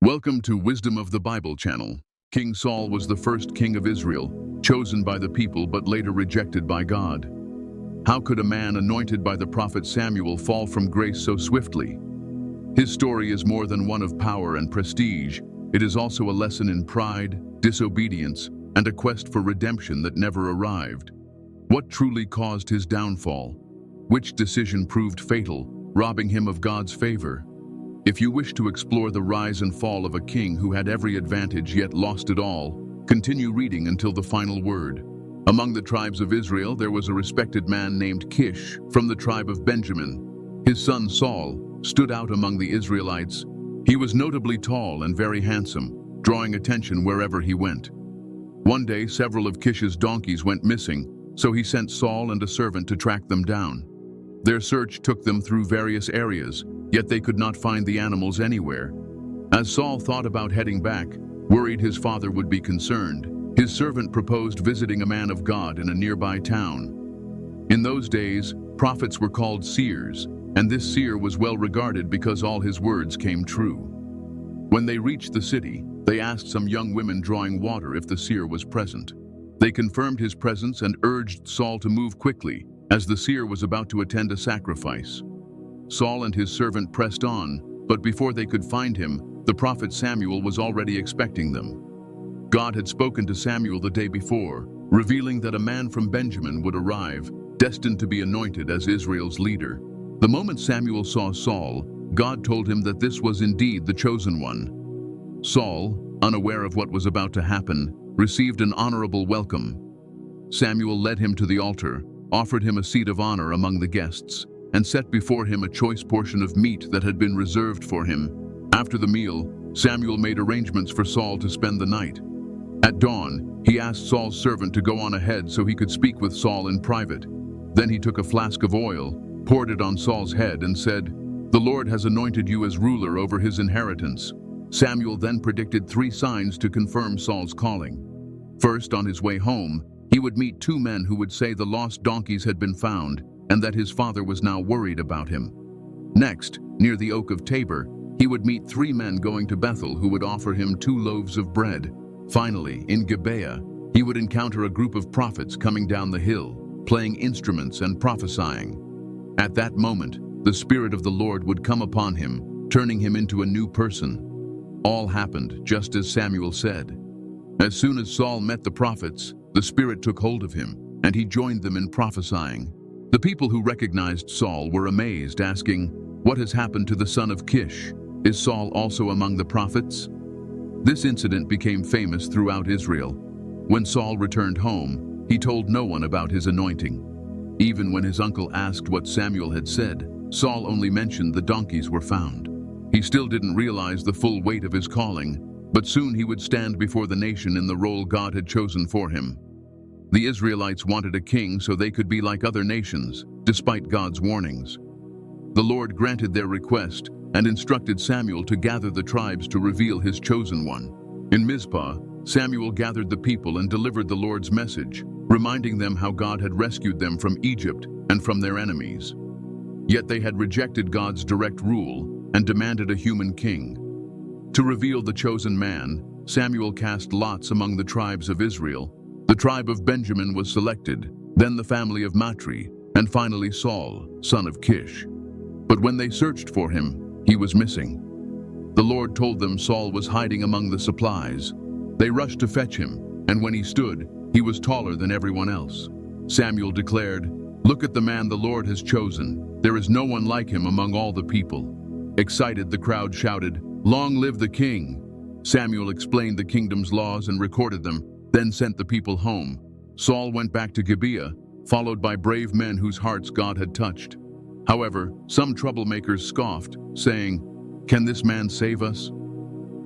Welcome to Wisdom of the Bible channel. King Saul was the first king of Israel, chosen by the people but later rejected by God. How could a man anointed by the prophet Samuel fall from grace so swiftly? His story is more than one of power and prestige. It is also a lesson in pride, disobedience, and a quest for redemption that never arrived. What truly caused his downfall? Which decision proved fatal, robbing him of God's favor? If you wish to explore the rise and fall of a king who had every advantage yet lost it all, continue reading until the final word. Among the tribes of Israel, there was a respected man named Kish from the tribe of Benjamin. His son Saul stood out among the Israelites. He was notably tall and very handsome, drawing attention wherever he went. One day, several of Kish's donkeys went missing, so he sent Saul and a servant to track them down. Their search took them through various areas, yet they could not find the animals anywhere. As Saul thought about heading back, worried his father would be concerned, his servant proposed visiting a man of God in a nearby town. In those days, prophets were called seers, and this seer was well regarded because all his words came true. When they reached the city, they asked some young women drawing water if the seer was present. They confirmed his presence and urged Saul to move quickly, as the seer was about to attend a sacrifice. Saul and his servant pressed on, but before they could find him, the prophet Samuel was already expecting them. God had spoken to Samuel the day before, revealing that a man from Benjamin would arrive, destined to be anointed as Israel's leader. The moment Samuel saw Saul, God told him that this was indeed the chosen one. Saul, unaware of what was about to happen, received an honorable welcome. Samuel led him to the altar, offered him a seat of honor among the guests, and set before him a choice portion of meat that had been reserved for him. After the meal, Samuel made arrangements for Saul to spend the night. At dawn, he asked Saul's servant to go on ahead so he could speak with Saul in private. Then he took a flask of oil, poured it on Saul's head, and said, "The Lord has anointed you as ruler over his inheritance." Samuel then predicted 3 signs to confirm Saul's calling. First, on his way home, he would meet 2 men who would say the lost donkeys had been found, and that his father was now worried about him. Next, near the oak of Tabor, he would meet 3 men going to Bethel who would offer him 2 loaves of bread. Finally, in Gibeah, he would encounter a group of prophets coming down the hill, playing instruments and prophesying. At that moment, the Spirit of the Lord would come upon him, turning him into a new person. All happened just as Samuel said. As soon as Saul met the prophets, the Spirit took hold of him, and he joined them in prophesying. The people who recognized Saul were amazed, asking, "What has happened to the son of Kish? Is Saul also among the prophets?" This incident became famous throughout Israel. When Saul returned home, he told no one about his anointing. Even when his uncle asked what Samuel had said, Saul only mentioned the donkeys were found. He still didn't realize the full weight of his calling, but soon he would stand before the nation in the role God had chosen for him. The Israelites wanted a king so they could be like other nations, despite God's warnings. The Lord granted their request and instructed Samuel to gather the tribes to reveal his chosen one. In Mizpah, Samuel gathered the people and delivered the Lord's message, reminding them how God had rescued them from Egypt and from their enemies. Yet they had rejected God's direct rule and demanded a human king. To reveal the chosen man, Samuel cast lots among the tribes of Israel. The tribe of Benjamin was selected, then the family of Matri, and finally Saul, son of Kish. But when they searched for him, he was missing. The Lord told them Saul was hiding among the supplies. They rushed to fetch him, and when he stood, he was taller than everyone else. Samuel declared, "Look at the man the Lord has chosen. There is no one like him among all the people." Excited, the crowd shouted, "Long live the king!" Samuel explained the kingdom's laws and recorded them, then sent the people home. Saul went back to Gibeah, followed by brave men whose hearts God had touched. However, some troublemakers scoffed, saying, "Can this man save us?"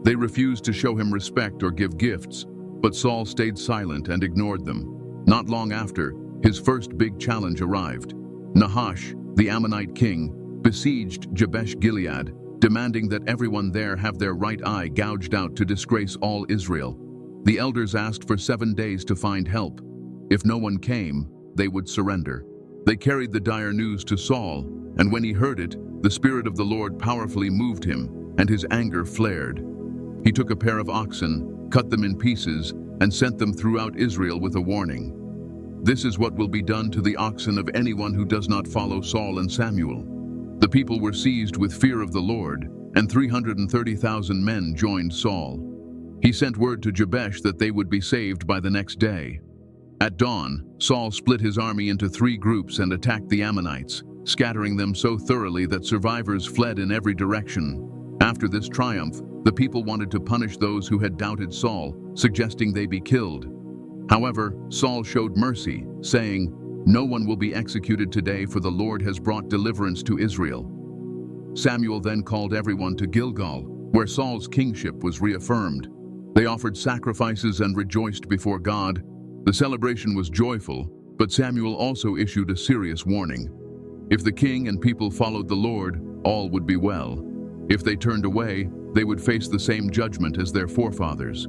They refused to show him respect or give gifts, but Saul stayed silent and ignored them. Not long after, his first big challenge arrived. Nahash, the Ammonite king, besieged Jabesh-Gilead, demanding that everyone there have their right eye gouged out to disgrace all Israel. The elders asked for 7 days to find help. If no one came, they would surrender. They carried the dire news to Saul, and when he heard it, the Spirit of the Lord powerfully moved him, and his anger flared. He took a pair of oxen, cut them in pieces, and sent them throughout Israel with a warning. "This is what will be done to the oxen of anyone who does not follow Saul and Samuel." The people were seized with fear of the Lord, and 330,000 men joined Saul. He sent word to Jabesh that they would be saved by the next day. At dawn, Saul split his army into 3 groups and attacked the Ammonites, scattering them so thoroughly that survivors fled in every direction. After this triumph, the people wanted to punish those who had doubted Saul, suggesting they be killed. However, Saul showed mercy, saying, "No one will be executed today, for the Lord has brought deliverance to Israel." Samuel then called everyone to Gilgal, where Saul's kingship was reaffirmed. They offered sacrifices and rejoiced before God. The celebration was joyful, but Samuel also issued a serious warning. If the king and people followed the Lord, all would be well. If they turned away, they would face the same judgment as their forefathers.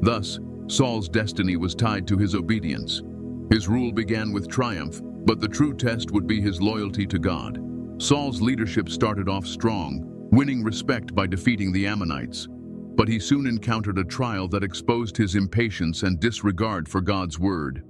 Thus, Saul's destiny was tied to his obedience. His rule began with triumph, but the true test would be his loyalty to God. Saul's leadership started off strong, winning respect by defeating the Ammonites. But he soon encountered a trial that exposed his impatience and disregard for God's word.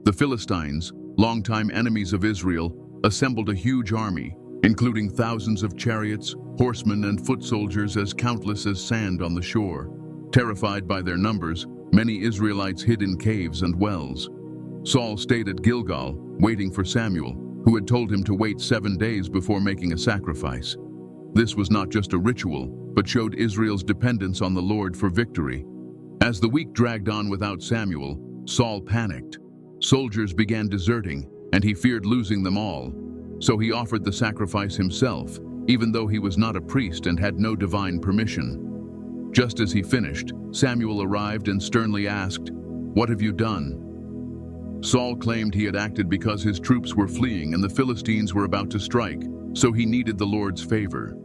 The Philistines, longtime enemies of Israel, assembled a huge army, including thousands of chariots, horsemen, and foot soldiers as countless as sand on the shore. Terrified by their numbers, many Israelites hid in caves and wells. Saul stayed at Gilgal, waiting for Samuel, who had told him to wait 7 days before making a sacrifice. This was not just a ritual, but showed Israel's dependence on the Lord for victory. As the week dragged on without Samuel, Saul panicked. Soldiers began deserting, and he feared losing them all. So he offered the sacrifice himself, even though he was not a priest and had no divine permission. Just as he finished, Samuel arrived and sternly asked, "What have you done?" Saul claimed he had acted because his troops were fleeing and the Philistines were about to strike, so he needed the Lord's favor.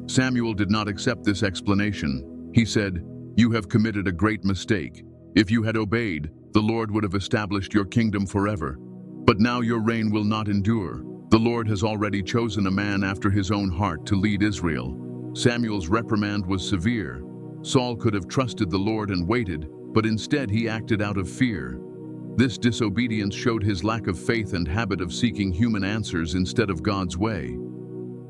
Samuel did not accept this explanation. He said, "You have committed a great mistake. If you had obeyed, the Lord would have established your kingdom forever. But now your reign will not endure. The Lord has already chosen a man after his own heart to lead Israel." Samuel's reprimand was severe. Saul could have trusted the Lord and waited, but instead he acted out of fear. This disobedience showed his lack of faith and habit of seeking human answers instead of God's way.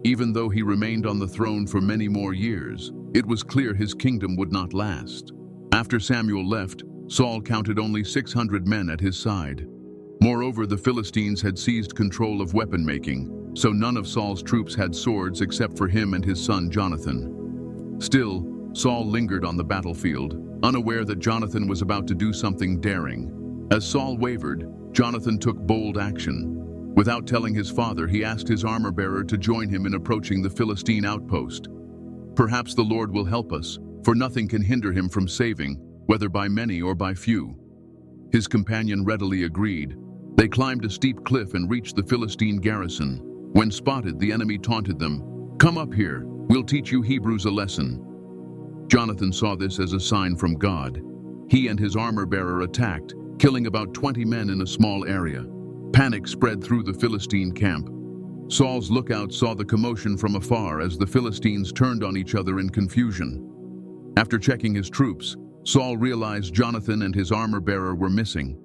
Even though he remained on the throne for many more years, it was clear his kingdom would not last. After Samuel left, Saul counted only 600 men at his side. Moreover, the Philistines had seized control of weapon-making, so none of Saul's troops had swords except for him and his son Jonathan. Still, Saul lingered on the battlefield, unaware that Jonathan was about to do something daring. As Saul wavered, Jonathan took bold action. Without telling his father, he asked his armor-bearer to join him in approaching the Philistine outpost. "Perhaps the Lord will help us, for nothing can hinder him from saving, whether by many or by few." His companion readily agreed. They climbed a steep cliff and reached the Philistine garrison. When spotted, the enemy taunted them, "Come up here, we'll teach you Hebrews a lesson." Jonathan saw this as a sign from God. He and his armor-bearer attacked, killing about 20 men in a small area. Panic spread through the Philistine camp. Saul's lookout saw the commotion from afar as the Philistines turned on each other in confusion. After checking his troops, Saul realized Jonathan and his armor-bearer were missing.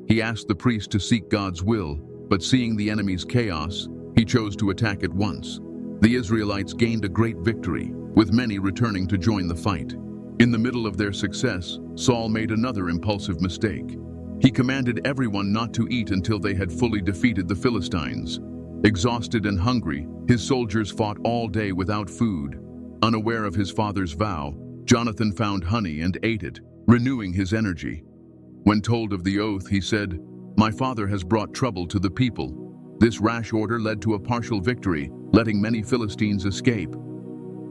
He asked the priest to seek God's will, but seeing the enemy's chaos, he chose to attack at once. The Israelites gained a great victory, with many returning to join the fight. In the middle of their success, Saul made another impulsive mistake. He commanded everyone not to eat until they had fully defeated the Philistines. Exhausted and hungry, his soldiers fought all day without food. Unaware of his father's vow, Jonathan found honey and ate it, renewing his energy. When told of the oath, he said, "My father has brought trouble to the people." This rash order led to a partial victory, letting many Philistines escape.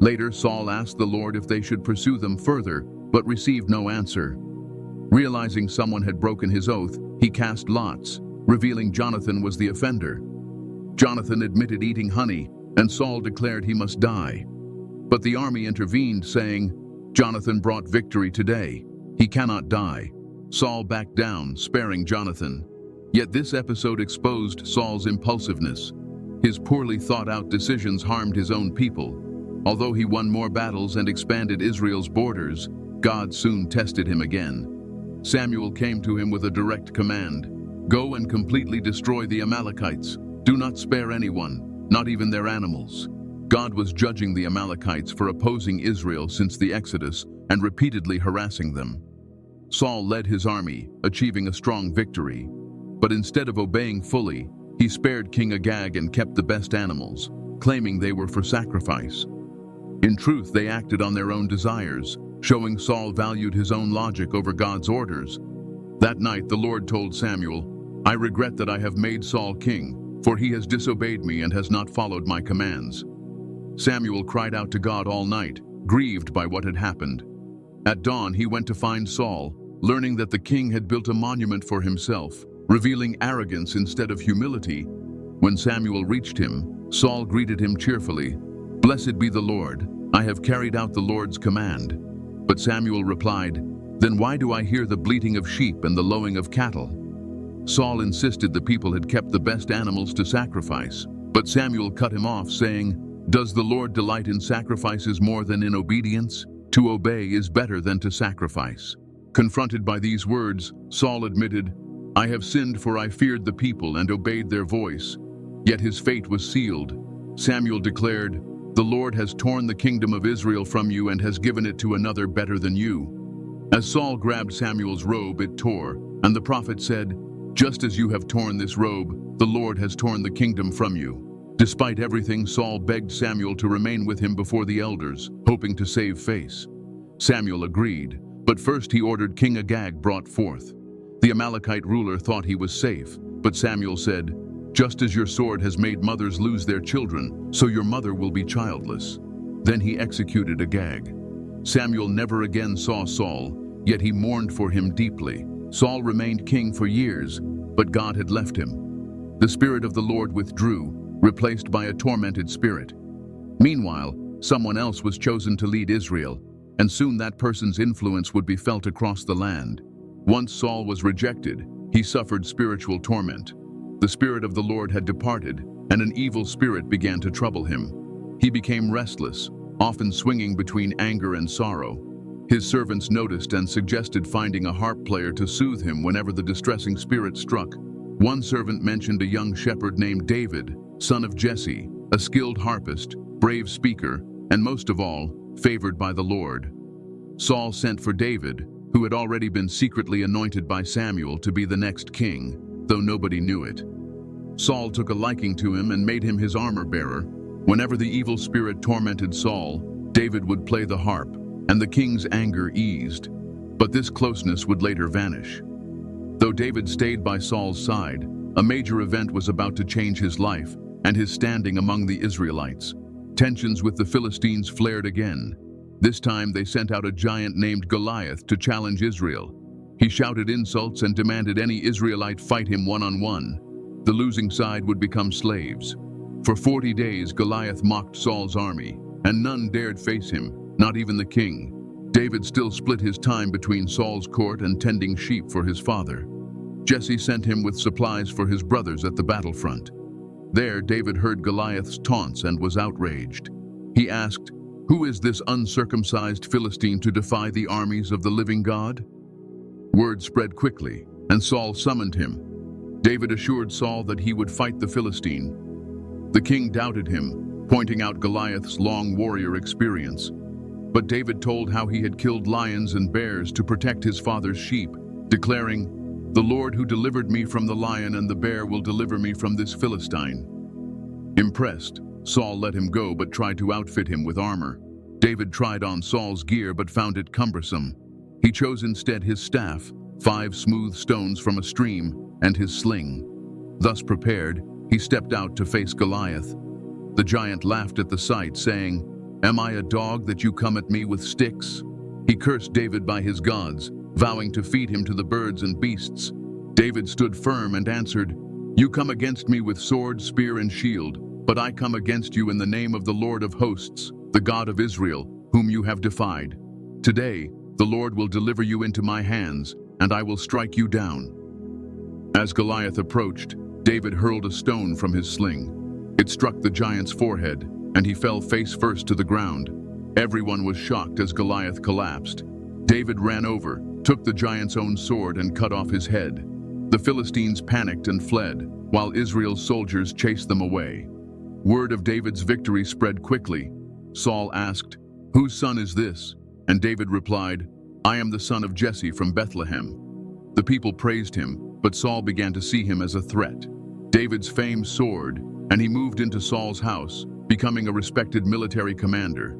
Later, Saul asked the Lord if they should pursue them further, but received no answer. Realizing someone had broken his oath, he cast lots, revealing Jonathan was the offender. Jonathan admitted eating honey, and Saul declared he must die. But the army intervened, saying, "Jonathan brought victory today. He cannot die." Saul backed down, sparing Jonathan. Yet this episode exposed Saul's impulsiveness. His poorly thought-out decisions harmed his own people. Although he won more battles and expanded Israel's borders, God soon tested him again. Samuel came to him with a direct command: "Go and completely destroy the Amalekites. Do not spare anyone, not even their animals." God was judging the Amalekites for opposing Israel since the Exodus and repeatedly harassing them. Saul led his army, achieving a strong victory. But instead of obeying fully, he spared King Agag and kept the best animals, claiming they were for sacrifice. In truth, they acted on their own desires, showing Saul valued his own logic over God's orders. That night the Lord told Samuel, "I regret that I have made Saul king, for he has disobeyed me and has not followed my commands." Samuel cried out to God all night, grieved by what had happened. At dawn he went to find Saul, learning that the king had built a monument for himself, revealing arrogance instead of humility. When Samuel reached him, Saul greeted him cheerfully, "Blessed be the Lord, I have carried out the Lord's command." But Samuel replied, "Then why do I hear the bleating of sheep and the lowing of cattle?" Saul insisted the people had kept the best animals to sacrifice, but Samuel cut him off, saying, "Does the Lord delight in sacrifices more than in obedience? To obey is better than to sacrifice." Confronted by these words, Saul admitted, "I have sinned, for I feared the people and obeyed their voice." Yet his fate was sealed. Samuel declared, "The Lord has torn the kingdom of Israel from you and has given it to another better than you." As Saul grabbed Samuel's robe, it tore, and the prophet said, "Just as you have torn this robe, the Lord has torn the kingdom from you." Despite everything, Saul begged Samuel to remain with him before the elders, hoping to save face. Samuel agreed, but first he ordered King Agag brought forth. The Amalekite ruler thought he was safe, but Samuel said, "Just as your sword has made mothers lose their children, so your mother will be childless." Then he executed Agag. Samuel never again saw Saul, yet he mourned for him deeply. Saul remained king for years, but God had left him. The Spirit of the Lord withdrew, replaced by a tormented spirit. Meanwhile, someone else was chosen to lead Israel, and soon that person's influence would be felt across the land. Once Saul was rejected, he suffered spiritual torment. The Spirit of the Lord had departed, and an evil spirit began to trouble him. He became restless, often swinging between anger and sorrow. His servants noticed and suggested finding a harp player to soothe him whenever the distressing spirit struck. One servant mentioned a young shepherd named David, son of Jesse, a skilled harpist, brave speaker, and most of all, favored by the Lord. Saul sent for David, who had already been secretly anointed by Samuel to be the next king, though nobody knew it. Saul took a liking to him and made him his armor-bearer. Whenever the evil spirit tormented Saul, David would play the harp, and the king's anger eased. But this closeness would later vanish. Though David stayed by Saul's side, a major event was about to change his life and his standing among the Israelites. Tensions with the Philistines flared again. This time they sent out a giant named Goliath to challenge Israel. He shouted insults and demanded any Israelite fight him one-on-one. The losing side would become slaves. For 40 days Goliath mocked Saul's army, and none dared face him, not even the king. David still split his time between Saul's court and tending sheep for his father. Jesse sent him with supplies for his brothers at the battlefront. There, David heard Goliath's taunts and was outraged. He asked, "Who is this uncircumcised Philistine to defy the armies of the living God?" Word spread quickly, and Saul summoned him. David assured Saul that he would fight the Philistine. The king doubted him, pointing out Goliath's long warrior experience. But David told how he had killed lions and bears to protect his father's sheep, declaring, "The Lord who delivered me from the lion and the bear will deliver me from this Philistine." Impressed, Saul let him go but tried to outfit him with armor. David tried on Saul's gear but found it cumbersome. He chose instead his staff, 5 smooth stones from a stream, and his sling. Thus prepared, he stepped out to face Goliath. The giant laughed at the sight, saying, "Am I a dog that you come at me with sticks?" He cursed David by his gods, vowing to feed him to the birds and beasts. David stood firm and answered, "You come against me with sword, spear, and shield, but I come against you in the name of the Lord of hosts, the God of Israel, whom you have defied. Today, the Lord will deliver you into my hands, and I will strike you down." As Goliath approached, David hurled a stone from his sling. It struck the giant's forehead, and he fell face first to the ground. Everyone was shocked as Goliath collapsed. David ran over, took the giant's own sword, and cut off his head. The Philistines panicked and fled, while Israel's soldiers chased them away. Word of David's victory spread quickly. Saul asked, "Whose son is this?" And David replied, "I am the son of Jesse from Bethlehem." The people praised him, but Saul began to see him as a threat. David's fame soared, and he moved into Saul's house, becoming a respected military commander.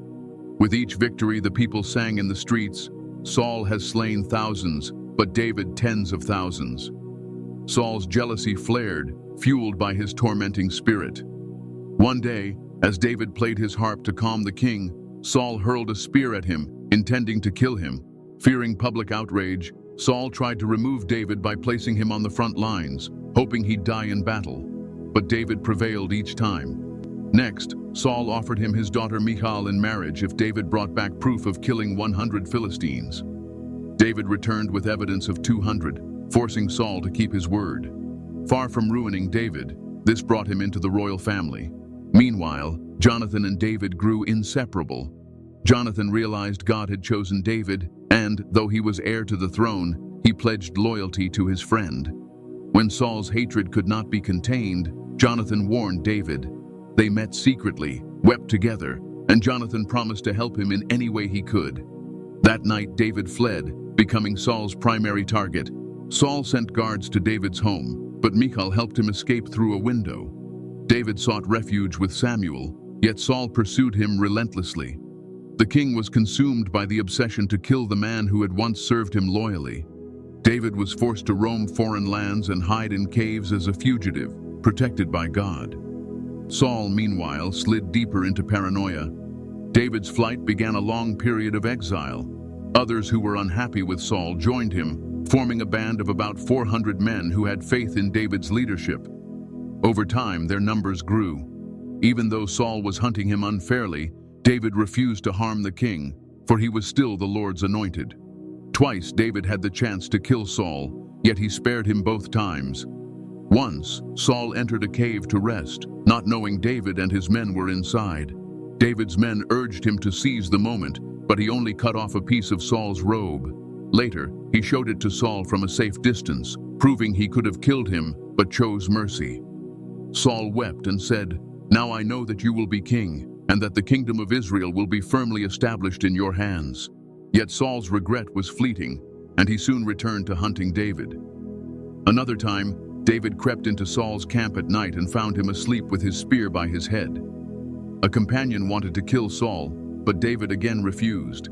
With each victory, the people sang in the streets, "Saul has slain thousands, but David tens of thousands." Saul's jealousy flared, fueled by his tormenting spirit. One day, as David played his harp to calm the king, Saul hurled a spear at him, intending to kill him. Fearing public outrage, Saul tried to remove David by placing him on the front lines, hoping he'd die in battle. But David prevailed each time. Next, Saul offered him his daughter Michal in marriage if David brought back proof of killing 100 Philistines. David returned with evidence of 200, forcing Saul to keep his word. Far from ruining David, this brought him into the royal family. Meanwhile, Jonathan and David grew inseparable. Jonathan realized God had chosen David, and, though he was heir to the throne, he pledged loyalty to his friend. When Saul's hatred could not be contained, Jonathan warned David. They met secretly, wept together, and Jonathan promised to help him in any way he could. That night, David fled, becoming Saul's primary target. Saul sent guards to David's home, but Michal helped him escape through a window. David sought refuge with Samuel, yet Saul pursued him relentlessly. The king was consumed by the obsession to kill the man who had once served him loyally. David was forced to roam foreign lands and hide in caves as a fugitive, protected by God. Saul, meanwhile, slid deeper into paranoia. David's flight began a long period of exile. Others who were unhappy with Saul joined him, forming a band of about 400 men who had faith in David's leadership. Over time, their numbers grew. Even though Saul was hunting him unfairly, David refused to harm the king, for he was still the Lord's anointed. Twice, David had the chance to kill Saul, yet he spared him both times. Once, Saul entered a cave to rest, not knowing David and his men were inside. David's men urged him to seize the moment, but he only cut off a piece of Saul's robe. Later, he showed it to Saul from a safe distance, proving he could have killed him, but chose mercy. Saul wept and said, "Now I know that you will be king, and that the kingdom of Israel will be firmly established in your hands." Yet Saul's regret was fleeting, and he soon returned to hunting David. Another time, David crept into Saul's camp at night and found him asleep with his spear by his head. A companion wanted to kill Saul, but David again refused.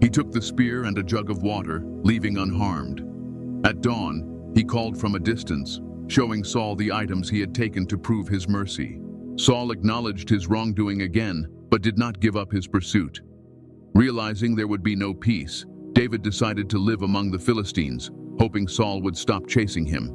He took the spear and a jug of water, leaving unharmed. At dawn, he called from a distance, showing Saul the items he had taken to prove his mercy. Saul acknowledged his wrongdoing again, but did not give up his pursuit. Realizing there would be no peace, David decided to live among the Philistines, hoping Saul would stop chasing him.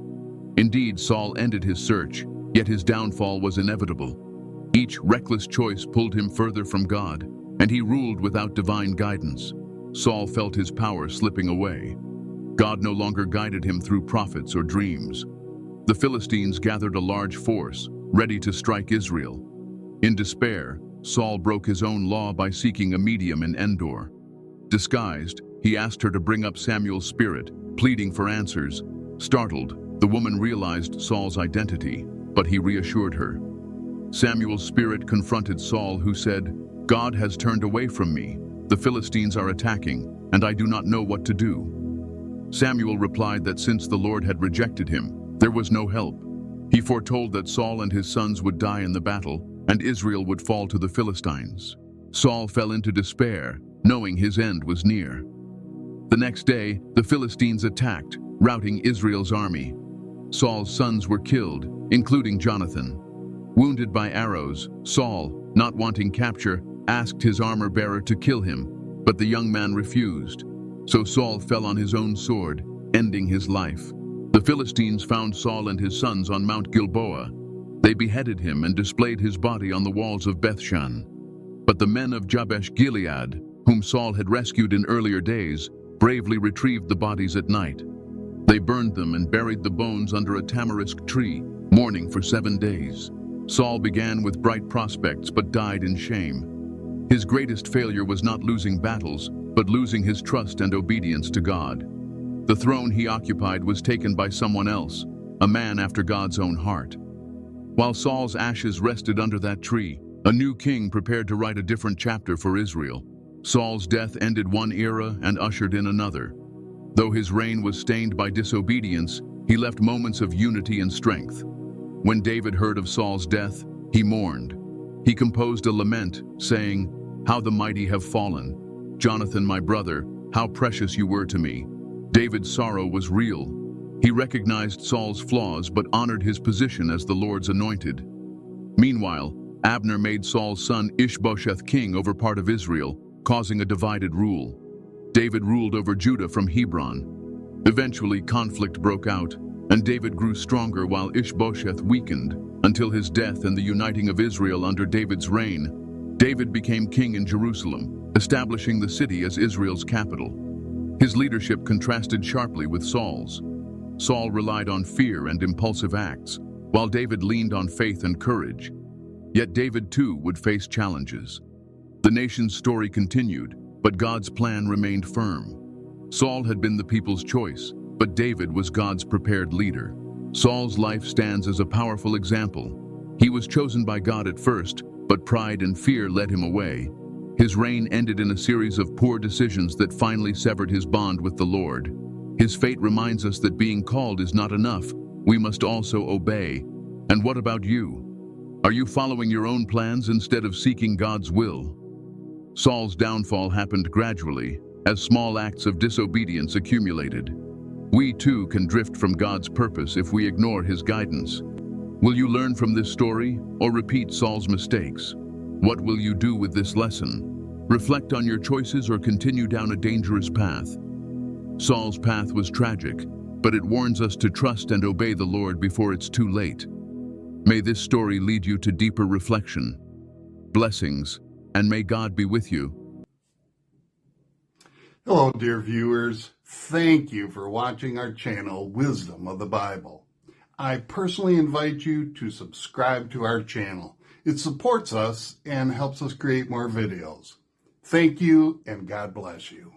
Indeed, Saul ended his search, yet his downfall was inevitable. Each reckless choice pulled him further from God, and he ruled without divine guidance. Saul felt his power slipping away. God no longer guided him through prophets or dreams. The Philistines gathered a large force, ready to strike Israel. In despair, Saul broke his own law by seeking a medium in Endor. Disguised, he asked her to bring up Samuel's spirit, pleading for answers. Startled, the woman realized Saul's identity, but he reassured her. Samuel's spirit confronted Saul, who said, "God has turned away from me. The Philistines are attacking, and I do not know what to do." Samuel replied that since the Lord had rejected him, there was no help. He foretold that Saul and his sons would die in the battle, and Israel would fall to the Philistines. Saul fell into despair, knowing his end was near. The next day, the Philistines attacked, routing Israel's army. Saul's sons were killed, including Jonathan. Wounded by arrows, Saul, not wanting capture, asked his armor-bearer to kill him, but the young man refused. So Saul fell on his own sword, ending his life. The Philistines found Saul and his sons on Mount Gilboa. They beheaded him and displayed his body on the walls of Bethshan. But the men of Jabesh Gilead, whom Saul had rescued in earlier days, bravely retrieved the bodies at night. They burned them and buried the bones under a tamarisk tree, mourning for 7 days. Saul began with bright prospects but died in shame. His greatest failure was not losing battles, but losing his trust and obedience to God. The throne he occupied was taken by someone else, a man after God's own heart. While Saul's ashes rested under that tree, a new king prepared to write a different chapter for Israel. Saul's death ended one era and ushered in another. Though his reign was stained by disobedience, he left moments of unity and strength. When David heard of Saul's death, he mourned. He composed a lament, saying, "How the mighty have fallen! Jonathan, my brother, how precious you were to me." David's sorrow was real. He recognized Saul's flaws but honored his position as the Lord's anointed. Meanwhile, Abner made Saul's son Ishbosheth king over part of Israel, causing a divided rule. David ruled over Judah from Hebron. Eventually, conflict broke out, and David grew stronger while Ishbosheth weakened, until his death and the uniting of Israel under David's reign. David became king in Jerusalem, establishing the city as Israel's capital. His leadership contrasted sharply with Saul's. Saul relied on fear and impulsive acts, while David leaned on faith and courage. Yet David too would face challenges. The nation's story continued, but God's plan remained firm. Saul had been the people's choice, but David was God's prepared leader. Saul's life stands as a powerful example. He was chosen by God at first, but pride and fear led him away. His reign ended in a series of poor decisions that finally severed his bond with the Lord. His fate reminds us that being called is not enough. We must also obey. And what about you? Are you following your own plans instead of seeking God's will? Saul's downfall happened gradually, as small acts of disobedience accumulated. We too can drift from God's purpose if we ignore his guidance. Will you learn from this story or repeat Saul's mistakes? What will you do with this lesson? Reflect on your choices or continue down a dangerous path. Saul's path was tragic, but it warns us to trust and obey the Lord before it's too late. May this story lead you to deeper reflection. Blessings, and may God be with you. Hello, dear viewers. Thank you for watching our channel, Wisdom of the Bible. I personally invite you to subscribe to our channel. It supports us and helps us create more videos. Thank you, and God bless you.